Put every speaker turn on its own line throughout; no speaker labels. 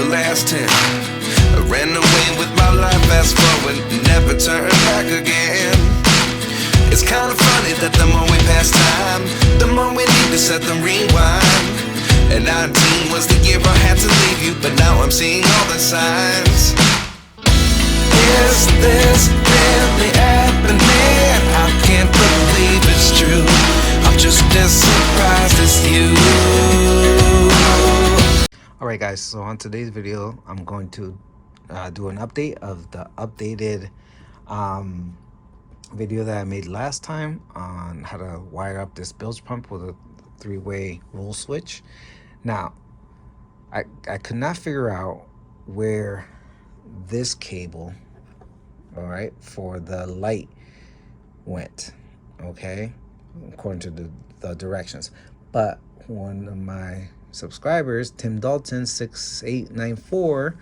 last 10. I ran away with my life, fast forward, never turn back again. It's kind of funny that the more we pass time, the more we need to set the rewind. And 19 was the year I had to leave you, but now I'm seeing all the signs. Is this really happening? I can't believe it's true. I'm just as surprised as you.
Alright guys, so on today's video I'm going to do an update of the updated video that I made last time on how to wire up this bilge pump with a 3-way roll switch. Now I could not figure out where this cable, all right, for the light went, okay, according to the directions. But one of my subscribers, Tim Dalton 6894,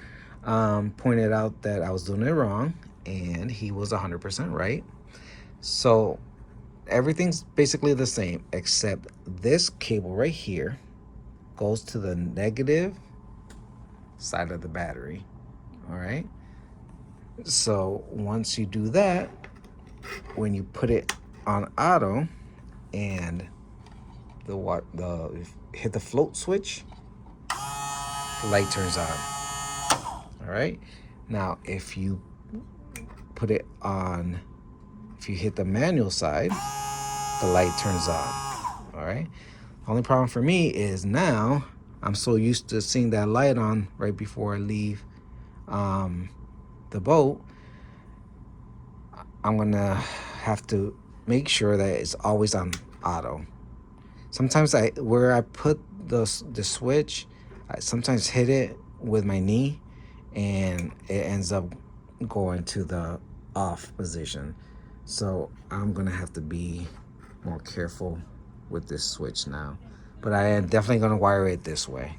pointed out that I was doing it wrong, and he was 100% right. So everything's basically the same, except this cable right here goes to the negative side of the battery. All right, so once you do that, when you put it on auto and hit the float switch, the light turns on. All right, now if you put it on, if you hit the manual side, the light turns on. All right, only problem for me is now I'm so used to seeing that light on right before I leave the boat. I'm gonna have to make sure that it's always on auto. Sometimes where I put the switch, I sometimes hit it with my knee and it ends up going to the off position. So I'm gonna have to be more careful with this switch now. But I am definitely gonna wire it this way.